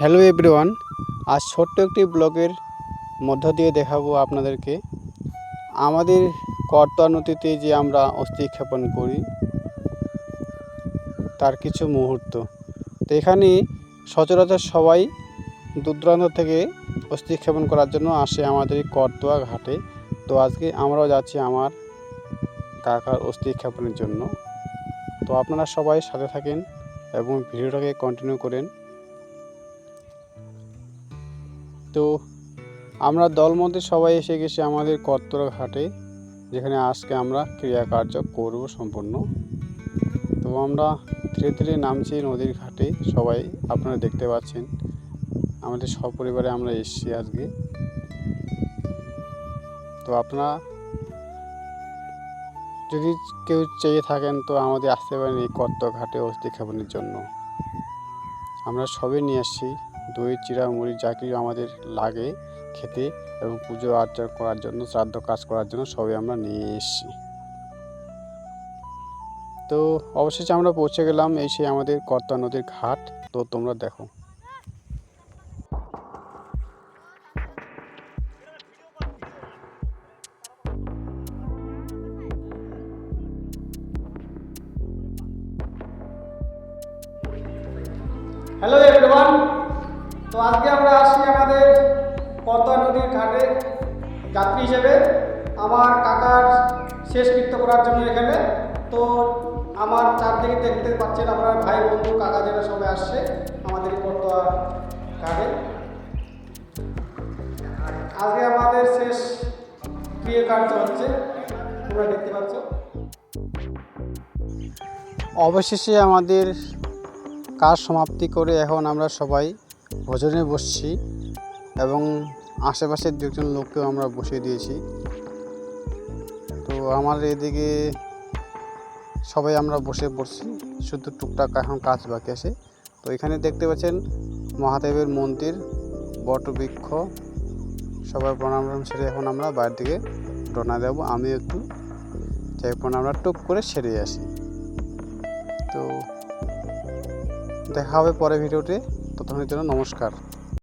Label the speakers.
Speaker 1: Hello everyone, আজ ছোট্ট একটি ব্লগের মধ্য দিয়ে দেখাবো আপনাদেরকে আমাদের করতোয়া নদীতে যে আমরা অস্থি ক্ষেপণ করি তার কিছু মুহূর্ত। তো এখানে সচরাচর সবাই দূর দূরান্ত থেকে অস্থি ক্ষেপণ করার জন্য আসে আমাদের করতোয়া ঘাটে। তো আজকে আমরাও যাচ্ছি আমার কাকার অস্থি ক্ষেপণের জন্য। তো আপনারা সবাই সাথে থাকেন এবং ভিডিওটাকে কন্টিনিউ করেন। তো আমরা দলমতে সবাই এসে গেছি আমাদের করতোয়া ঘাটে, যেখানে আজকে আমরা ক্রিয়াকার্য করব সম্পূর্ণ। তো আমরা ধীরে ধীরে নামছি নদীর ঘাটে, সবাই আপনারা দেখতে পাচ্ছেন আমাদের সপরিবারে আমরা এসেছি আজকে। তো আপনারা যদি কেউ চেয়ে থাকেন তো আমাদের আসতে পারেন এই করতোয়া ঘাটে অস্থি ক্ষেপণের জন্য। আমরা সবই নিয়ে আসছি, দই, চিড়া, মুড়ি, যা কিছু আমাদের লাগে খেতে এবং পুজো আর্চা করার জন্য, শ্রাদ্ধ কাজ করার জন্য সবই আমরা নিয়ে এসেছি। তো অবশেষে আমরা পৌঁছে গেলাম এই সেই আমাদের করতোয়া নদীর ঘাট। তো তোমরা দেখো।
Speaker 2: হ্যালো এভরিওয়ান, তো আজকে আমরা আসছি আমাদের করতোয়া নদীর ঘাটে যাত্রী হিসেবে আমার কাকার শেষকৃত্য করার জন্য এখানে। তো আমার চারদিকে দেখতে পাচ্ছেন আপনার ভাই বন্ধু কাকা যারা সবাই আসছে আমাদের এই করতোয়া ঘাটে। আজকে আমাদের শেষ ক্রিয়া কার্য হচ্ছে, তোমরা দেখতে পাচ্ছ।
Speaker 1: অবশেষে আমাদের কাজ সমাপ্তি করে এখন আমরা সবাই ভোজনে বসছি এবং আশেপাশের দুজন লোককেও আমরা বসিয়ে দিয়েছি। তো আমার এদিকে সবাই আমরা বসে পড়ছি, শুধু টুকটাক এখন কাজ বাকি আছে। তো এখানে দেখতে পাচ্ছেন মহাদেবের মন্দির, বটবৃক্ষ, সবাই প্রণাম সেরে এখন আমরা বাইরের দিকে রওনা দেবো। আমি একটু যাই প্রণামটা টুক করে সেরে আসি। তো দেখা হবে পরে ভিডিওতে, ততক্ষণের জন্য নমস্কার।